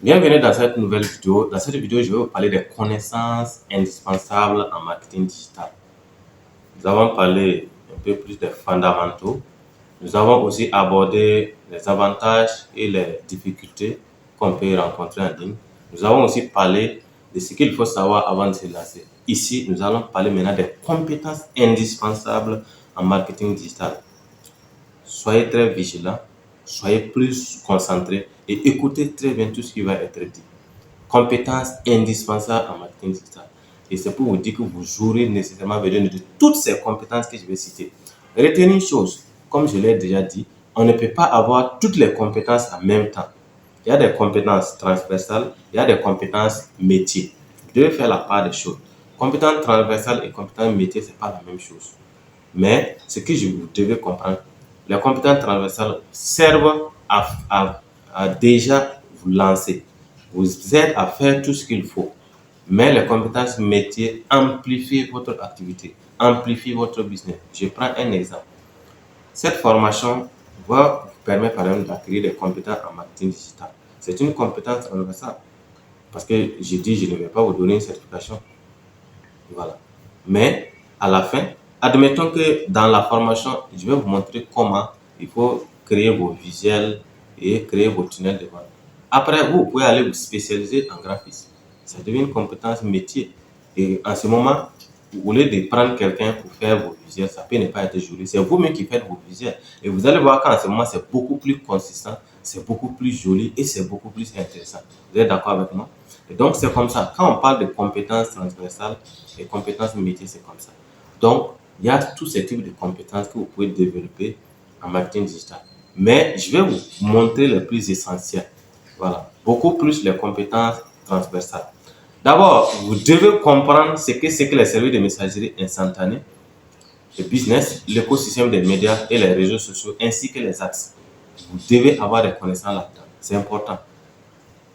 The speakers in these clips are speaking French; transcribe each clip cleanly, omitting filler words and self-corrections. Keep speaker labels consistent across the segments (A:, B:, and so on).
A: Bienvenue dans cette nouvelle vidéo. Dans cette vidéo, je vais vous parler des connaissances indispensables en marketing digital. Nous avons parlé un peu plus des fondamentaux. Nous avons aussi abordé les avantages et les difficultés qu'on peut rencontrer en ligne. Nous avons aussi parlé de ce qu'il faut savoir avant de se lancer. Ici, nous allons parler maintenant des compétences indispensables en marketing digital. Soyez très vigilants, soyez plus concentrés et écoutez très bien tout ce qui va être dit. Compétences indispensables en marketing digital. Et c'est pour vous dire que vous aurez nécessairement besoin de toutes ces compétences que je vais citer. Retenez une chose, comme je l'ai déjà dit, on ne peut pas avoir toutes les compétences en même temps. Il y a des compétences transversales, il y a des compétences métiers. Vous devez faire la part des choses. Compétences transversales et compétences métiers, ce n'est pas la même chose. Mais ce que vous devez comprendre, les compétences transversales servent à déjà vous lancer, vous aident à faire tout ce qu'il faut. Mais les compétences métiers amplifient votre activité, amplifient votre business. Je prends un exemple. Cette formation va vous permettre par exemple d'acquérir des compétences en marketing digital. C'est une compétence transversale. Parce que je dis, je ne vais pas vous donner une certification. Voilà. Mais à la fin, admettons que dans la formation, je vais vous montrer comment il faut créer vos visuels et créer vos tunnels de vente. Après, vous pouvez aller vous spécialiser en graphisme. Ça devient une compétence métier. Et en ce moment, au lieu de prendre quelqu'un pour faire vos visuels, ça peut ne pas être joli. C'est vous-même qui faites vos visuels. Et vous allez voir qu'en ce moment, c'est beaucoup plus consistant, c'est beaucoup plus joli et c'est beaucoup plus intéressant. Vous êtes d'accord avec moi? Et donc, c'est comme ça. Quand on parle de compétences transversales et compétences métiers, c'est comme ça. Donc, il y a tous ces types de compétences que vous pouvez développer en marketing digital. Mais je vais vous montrer les plus essentiels. Voilà. Beaucoup plus les compétences transversales. D'abord, vous devez comprendre ce que c'est que les services de messagerie instantanée, le business, l'écosystème des médias et les réseaux sociaux, ainsi que les axes. Vous devez avoir des connaissances là-dedans. C'est important.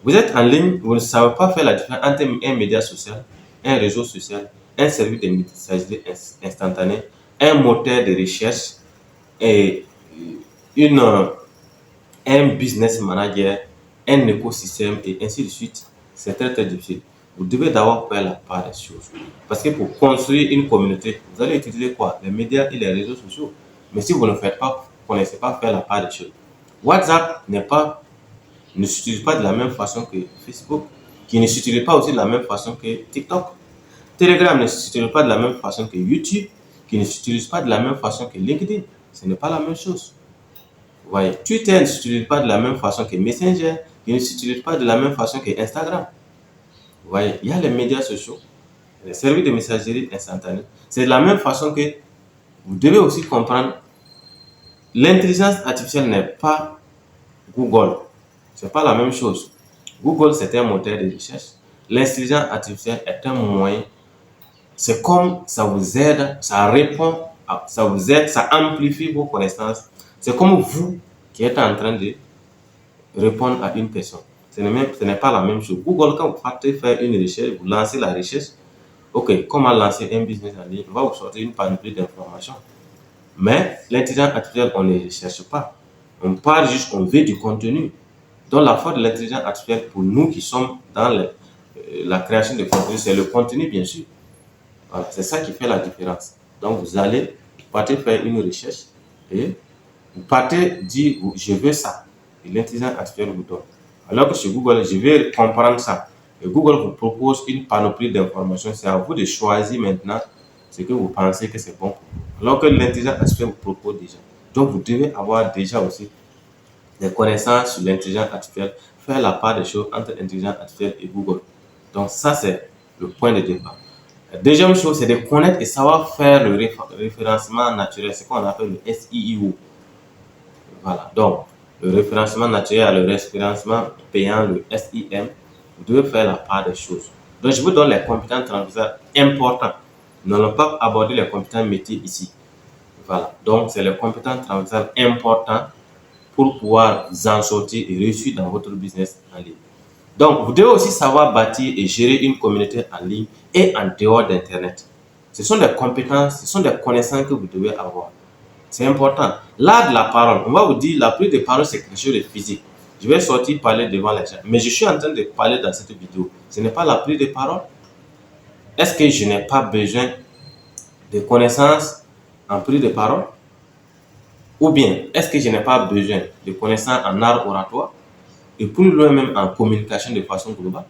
A: Vous êtes en ligne, vous ne savez pas faire la différence entre un média social, un réseau social, un service de messagerie instantanée, un moteur de recherche et une, un business manager, un écosystème et ainsi de suite. C'est très très difficile. Vous devez d'abord faire la part des choses. Parce que pour construire une communauté, vous allez utiliser quoi? Les médias et les réseaux sociaux. Mais si vous ne faites pas, vous ne connaissez pas faire la part des choses. WhatsApp ne s'utilise pas de la même façon que Facebook, qui ne s'utilise pas aussi de la même façon que TikTok. Telegram ne s'utilise pas de la même façon que YouTube, qui ne s'utilise pas de la même façon que LinkedIn. Ce n'est pas la même chose. Vous voyez, Twitter ne s'utilise pas de la même façon que Messenger, qui ne s'utilise pas de la même façon que Instagram. Vous voyez, il y a les médias sociaux, les services de messagerie instantanée. C'est de la même façon que vous devez aussi comprendre l'intelligence artificielle n'est pas Google. Ce n'est pas la même chose. Google, c'est un moteur de recherche. L'intelligence artificielle est un moyen. C'est comme ça vous aide, ça répond, ça vous aide, ça amplifie vos connaissances. C'est comme vous qui êtes en train de répondre à une personne. Ce n'est pas la même chose. Google, quand vous partez faire une recherche, vous lancez la recherche. OK, comment lancer un business en ligne? On va vous sortir une panoplie d'informations. Mais l'intelligence artificielle, on ne recherche pas. On parle juste, on veut du contenu. Donc, la force de l'intelligence artificielle pour nous qui sommes dans la création de contenu, c'est le contenu, bien sûr. Voilà, c'est ça qui fait la différence. Donc, vous partez faire une recherche et vous partez dire, je veux ça. Et l'intelligence artificielle vous donne. Alors que sur Google, je vais comprendre ça. Et Google vous propose une panoplie d'informations. C'est à vous de choisir maintenant ce que vous pensez que c'est bon pour vous. Alors que l'intelligence artificielle vous propose déjà. Donc, vous devez avoir déjà aussi des connaissances sur l'intelligence artificielle, faire la part des choses entre l'intelligence artificielle et Google. Donc ça, c'est le point de départ. La deuxième chose, c'est de connaître et savoir faire le référencement naturel, ce qu'on appelle le SEO. Voilà, donc le référencement naturel, le référencement payant, le SEM, vous devez faire la part des choses. Donc je vous donne les compétences transversales importantes. Nous n'allons pas aborder les compétences métiers ici. Voilà, donc c'est les compétences transversales importantes pour pouvoir vous en sortir et réussir dans votre business en ligne. Donc, vous devez aussi savoir bâtir et gérer une communauté en ligne et en dehors d'Internet. Ce sont des compétences, ce sont des connaissances que vous devez avoir. C'est important. L'art de la parole, on va vous dire, la prise de parole, c'est quelque chose de physique. Je vais sortir parler devant les gens. Mais je suis en train de parler dans cette vidéo. Ce n'est pas la prise de parole. Est-ce que je n'ai pas besoin de connaissances en prise de parole? Ou bien, est-ce que je n'ai pas besoin de connaissances en art oratoire et plus loin même en communication de façon globale?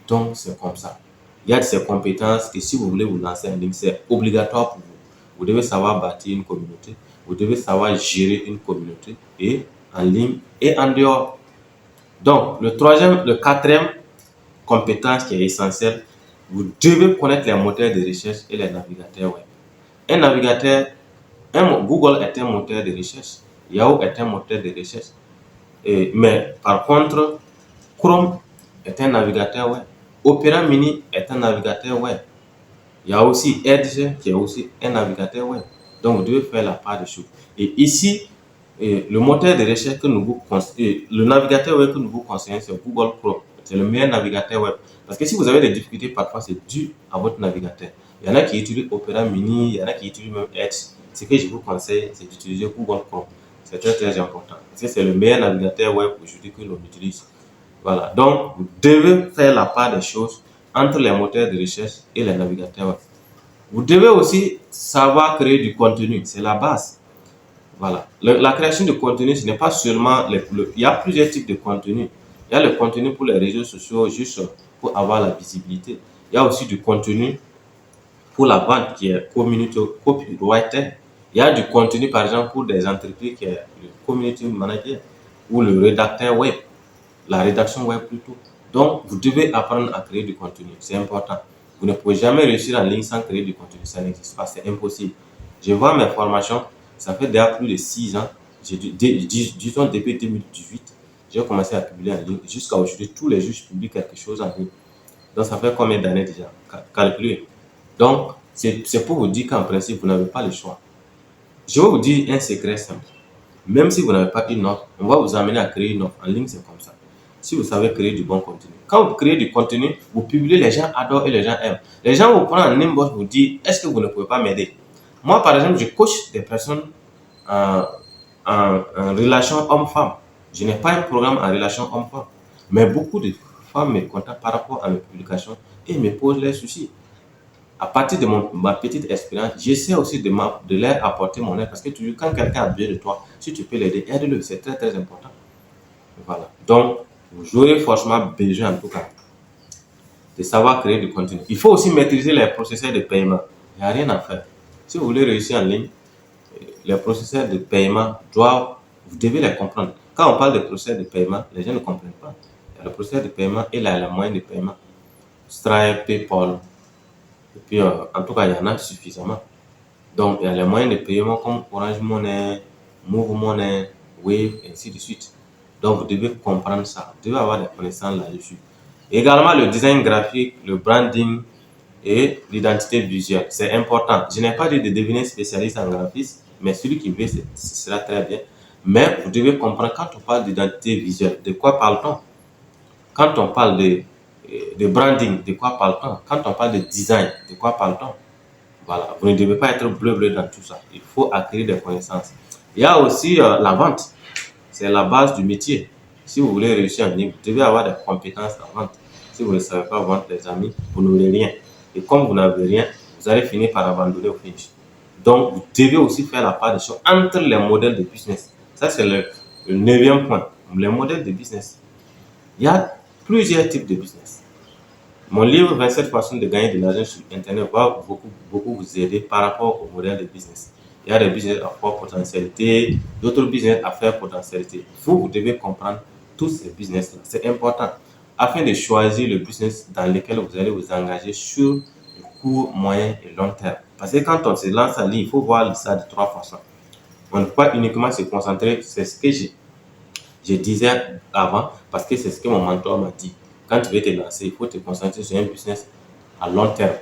A: Donc, c'est comme ça. Il y a de ces compétences que si vous voulez vous lancer en ligne, c'est obligatoire pour vous. Vous devez savoir bâtir une communauté, vous devez savoir gérer une communauté et en ligne et en dehors. Donc, le quatrième compétence qui est essentielle, vous devez connaître les moteurs de recherche et les navigateurs web. Un navigateur, Google est un moteur de recherche, Yahoo est un moteur de recherche, mais par contre, Chrome est un navigateur web, Opera Mini est un navigateur web. Il y a aussi Edge qui est aussi un navigateur web. Donc, vous devez faire la part des choses. Et ici, le moteur de recherche que nous vous conseillons, le navigateur web que nous vous conseillons, c'est Google Chrome. C'est le meilleur navigateur web. Parce que si vous avez des difficultés, parfois, c'est dû à votre navigateur. Il y en a qui utilisent Opera Mini, il y en a qui utilisent même Edge. Ce que je vous conseille, c'est d'utiliser Google Chrome. C'est très, très important. Parce que c'est le meilleur navigateur web aujourd'hui que l'on utilise. Voilà. Donc, vous devez faire la part des choses entre les moteurs de recherche et les navigateurs web. Vous devez aussi savoir créer du contenu. C'est la base. Voilà. La création de contenu, ce n'est pas seulement... il y a plusieurs types de contenu. Il y a le contenu pour les réseaux sociaux, juste pour avoir la visibilité. Il y a aussi du contenu pour la vente qui est copywriter. Il y a du contenu, par exemple, pour des entreprises qui est le community manager ou le rédacteur web, la rédaction web plutôt. Donc, vous devez apprendre à créer du contenu. C'est important. Vous ne pouvez jamais réussir en ligne sans créer du contenu. Ça n'existe pas. C'est impossible. Je vois mes formations. Ça fait déjà plus de 6 ans. Disons depuis 2018, j'ai commencé à publier en ligne. Jusqu'à aujourd'hui, tous les jours, je publie quelque chose en ligne. Donc, ça fait combien d'années déjà? Calculez. Donc, c'est pour vous dire qu'en principe, vous n'avez pas le choix. Je vais vous dire un secret simple. Même si vous n'avez pas une offre, on va vous amener à créer une offre. En ligne, c'est comme ça. Si vous savez créer du bon contenu. Quand vous créez du contenu, vous publiez, les gens adorent et les gens aiment. Les gens vous prennent en inbox, vous disent, est-ce que vous ne pouvez pas m'aider? Moi, par exemple, je coach des personnes en relation homme-femme. Je n'ai pas un programme en relation homme-femme. Mais beaucoup de femmes me contactent par rapport à mes publications et me posent leurs soucis. À partir de ma petite expérience, j'essaie aussi de leur apporter mon aide parce que toujours quand quelqu'un a besoin de toi, si tu peux l'aider, aide-le, c'est très très important. Voilà. Donc, vous aurez forcément besoin en tout cas de savoir créer du contenu. Il faut aussi maîtriser les processus de paiement. Il n'y a rien à faire. Si vous voulez réussir en ligne, les processus de paiement vous devez les comprendre. Quand on parle de processus de paiement, les gens ne comprennent pas. Il y a le processus de paiement et là, la moyenne de paiement. Stripe, PayPal. Et puis, en tout cas, il y en a suffisamment. Donc, il y a les moyens de paiement comme Orange Money, Move Money, Wave, et ainsi de suite. Donc, vous devez comprendre ça. Vous devez avoir des connaissances là-dessus. Également, le design graphique, le branding et l'identité visuelle. C'est important. Je n'ai pas dit de devenir spécialiste en graphisme, mais celui qui veut, ce sera très bien. Mais vous devez comprendre, quand on parle d'identité visuelle, de quoi parle-t-on? Quand on parle de branding, de quoi parle-t-on? Quand on parle de design, de quoi parle-t-on? Voilà, vous ne devez pas être bleu dans tout ça. Il faut acquérir des connaissances. Il y a aussi la vente. C'est la base du métier. Si vous voulez réussir en ligne, vous devez avoir des compétences en vente. Si vous ne savez pas vendre, les amis, vous n'aurez rien. Et comme vous n'avez rien, vous allez finir par abandonner au finish. Donc, vous devez aussi faire la part des choses entre les modèles de business. Ça, c'est le 9e point. Les modèles de business. Il y a plusieurs types de business. Mon livre 27 façons de gagner de l'argent sur Internet va beaucoup vous aider par rapport au modèle de business. Il y a des business à fort potentialité, d'autres business à faible potentialité. Vous devez comprendre tous ces business-là. C'est important afin de choisir le business dans lequel vous allez vous engager sur le court, moyen et long terme. Parce que quand on se lance en ligne, il faut voir ça de 3 façons. On ne peut pas uniquement se concentrer, c'est ce que je disais avant, parce que c'est ce que mon mentor m'a dit. Quand tu veux te lancer, il faut te concentrer sur un business à long terme,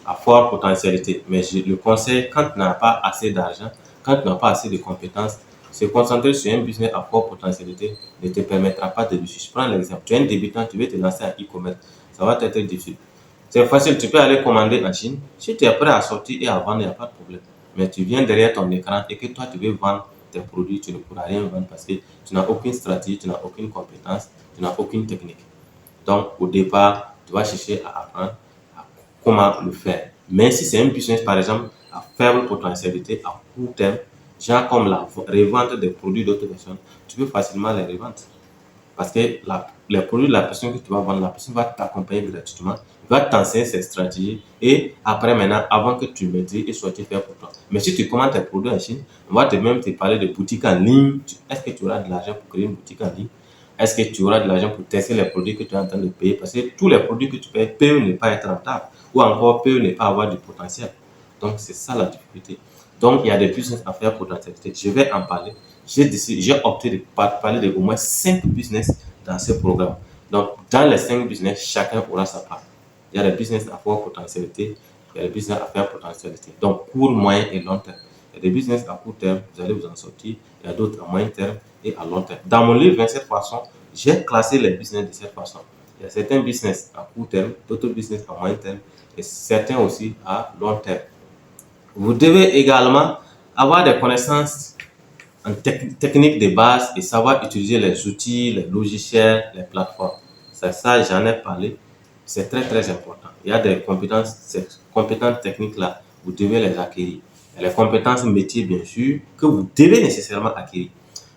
A: à forte potentialité. Mais je le conseille, quand tu n'as pas assez d'argent, quand tu n'as pas assez de compétences, se concentrer sur un business à forte potentialité ne te permettra pas de réussir. Je prends l'exemple. Tu es un débutant, tu veux te lancer en e-commerce. Ça va être difficile. C'est facile, tu peux aller commander en Chine. Si tu es prêt à sortir et à vendre, il n'y a pas de problème. Mais tu viens derrière ton écran et que toi, tu veux vendre tes produits, tu ne pourras rien vendre parce que tu n'as aucune stratégie, tu n'as aucune compétence, tu n'as aucune technique. Donc, au départ, tu vas chercher à apprendre comment le faire. Mais si c'est un business, par exemple, à faible potentialité, à court terme, genre comme la revente des produits d'autres personnes, tu peux facilement les revendre. Parce que les produits de la personne que tu vas vendre, la personne va t'accompagner gratuitement, va t'enseigner ses stratégies et après maintenant, avant que tu maîtrises et sortir faire pour toi. Mais si tu commandes tes produits en Chine, on va même te parler de boutique en ligne. Est-ce que tu auras de l'argent pour créer une boutique en ligne? Est-ce que tu auras de l'argent pour tester les produits que tu es en train de payer? Parce que tous les produits que tu payes peuvent ne pas être rentables ou encore peuvent ne pas avoir du potentiel. Donc, c'est ça la difficulté. Donc, il y a des business à faire potentialité. Je vais en parler. J'ai opté de parler de au moins 5 business dans ce programme. Donc, dans les 5 business, chacun aura sa part. Il y a des business à faire potentialité, il y a des business à faire potentialité. Donc, court, moyen et long terme. Il y a des business à court terme, vous allez vous en sortir. Il y a d'autres à moyen terme et à long terme. Dans mon livre 27 façons, j'ai classé les business de cette façon. Il y a certains business à court terme, d'autres business à moyen terme et certains aussi à long terme. Vous devez également avoir des connaissances en technique de base et savoir utiliser les outils, les logiciels, les plateformes. C'est ça, j'en ai parlé. C'est très, très important. Il y a des compétences, ces compétences techniques-là, vous devez les acquérir. Il y a les compétences métiers, bien sûr, que vous devez nécessairement acquérir.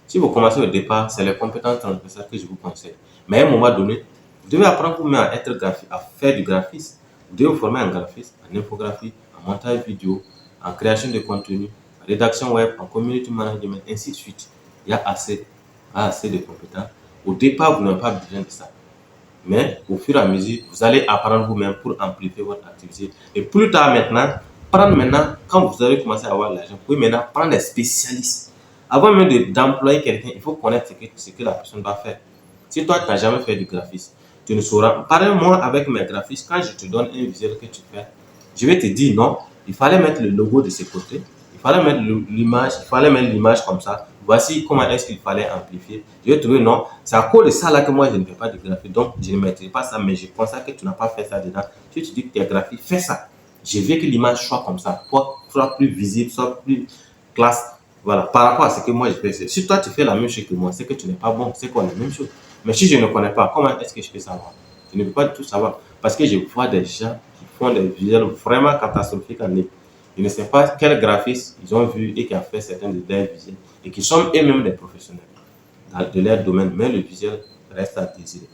A: Si vous commencez au départ, c'est les compétences transversales que je vous conseille. Mais à un moment donné, vous devez apprendre vous-même à être graphiste, à faire du graphisme. Vous devez vous former en graphisme, en infographie, en montage vidéo, en création de contenu, en rédaction web, en community management, ainsi de suite. Il y a assez de compétences. Au départ, vous n'avez pas besoin de ça. Mais au fur et à mesure, vous allez apprendre vous-même pour amplifier votre activité. Et plus tard maintenant, quand vous allez commencer à avoir l'argent, vous pouvez maintenant prendre des spécialistes. Avant même d'employer quelqu'un, il faut connaître ce que la personne va faire. Si toi, tu n'as jamais fait du graphisme, tu ne sauras. Pareil-moi avec mes graphistes, quand je te donne un visuel que tu fais, je vais te dire non, il fallait mettre le logo de ce côté, il fallait mettre l'image comme ça. Voici comment est-ce qu'il fallait amplifier. Je vais trouver non, c'est à cause de ça là que moi je ne fais pas de graphisme. Donc je ne maîtrise pas ça, mais je pense que tu n'as pas fait ça dedans. Si tu dis que tu es graphiste, fais ça. Je veux que l'image soit comme ça, soit plus visible, soit plus classe. Voilà, par rapport à ce que moi je fais. Si toi tu fais la même chose que moi, c'est que tu n'es pas bon, c'est qu'on est la même chose. Mais si je ne connais pas, comment est-ce que je peux savoir? Je ne peux pas du tout savoir. Parce que je vois des gens qui font des visuels vraiment catastrophiques en ligne. Je ne sais pas quel graphiste ils ont vu et qui a fait certains de leurs visuels et qui sont eux-mêmes des professionnels de leur domaine, mais le visuel reste à désirer.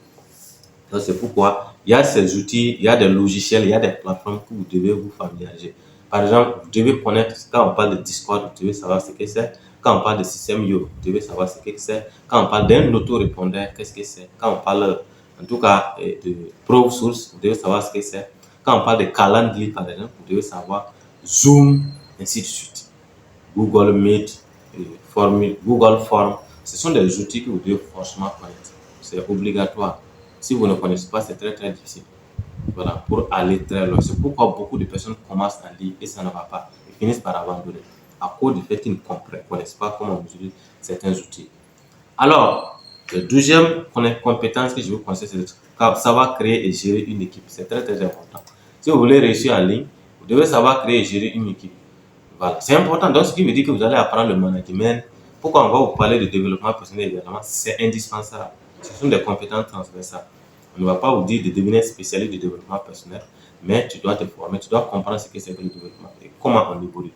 A: Donc c'est pourquoi il y a ces outils, il y a des logiciels, il y a des plateformes que vous devez vous familiariser. Par exemple, vous devez connaître, quand on parle de Discord, vous devez savoir ce que c'est. Quand on parle de système Yo, vous devez savoir ce que c'est. Quand on parle d'un autorépondeur, qu'est-ce que c'est. Quand on parle, en tout cas, de ProSource, vous devez savoir ce que c'est. Quand on parle de Calendly, par exemple, vous devez savoir Zoom, ainsi de suite. Google Meet, Google Form, ce sont des outils que vous devez forcément connaître. C'est obligatoire. Si vous ne connaissez pas, c'est très très difficile. Voilà, pour aller très loin. C'est pourquoi beaucoup de personnes commencent à lire et ça ne va pas. Ils finissent par abandonner à cause du fait qu'ils ne connaissent pas comment on utilise certains outils. Alors, la deuxième compétence que je vous conseille, c'est de savoir créer et gérer une équipe. C'est très très important. Si vous voulez réussir en ligne, vous devez savoir créer et gérer une équipe. Voilà, c'est important. Donc, ce qui me dit que vous allez apprendre le management. Pourquoi on va vous parler de développement personnel également? C'est indispensable. Ce sont des compétences transversales. On ne va pas vous dire de devenir spécialiste de développement personnel, mais tu dois te former, tu dois comprendre ce que c'est que le développement et comment on évolue.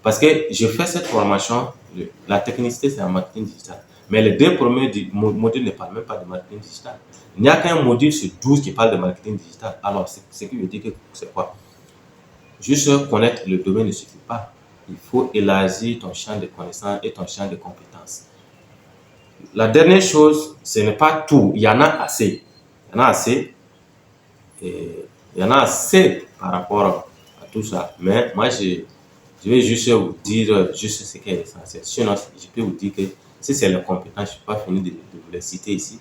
A: Parce que je fais cette formation, la technicité c'est en marketing digital. Mais les deux premiers modules ne parlent même pas de marketing digital. Il n'y a qu'un module sur 12 qui parle de marketing digital. Alors, ce qui veut dire que c'est quoi? Juste connaître le domaine ne suffit pas. Il faut élargir ton champ de connaissances et ton champ de compétences. La dernière chose, ce n'est pas tout. Il y en a assez. Il y en a assez. Et il y en a assez par rapport à tout ça. Mais moi, je vais juste vous dire juste ce qui est essentiel. Sinon, je peux vous dire que si c'est les compétences, je ne suis pas fini de vous les citer ici.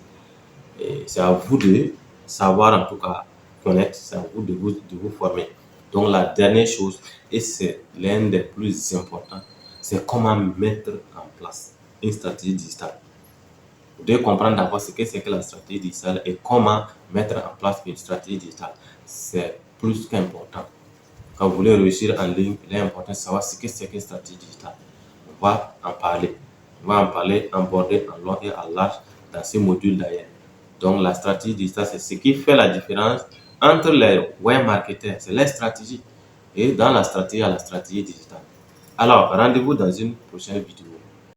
A: C'est à vous de savoir en tout cas connaître, c'est à vous de vous former. Donc la dernière chose, et c'est l'un des plus importants, c'est comment mettre en place une stratégie digitale. Vous devez comprendre d'abord ce que c'est que la stratégie digitale et comment mettre en place une stratégie digitale. C'est plus qu'important. Quand vous voulez réussir en ligne, il est important de savoir ce que c'est qu'une stratégie digitale. On va en parler. On va en parler, en border, en long et en large dans ce module d'ailleurs. Donc, la stratégie digitale, c'est ce qui fait la différence entre les web marketeurs. C'est leur stratégie. Et dans la stratégie, il y a la stratégie digitale. Alors, rendez-vous dans une prochaine vidéo.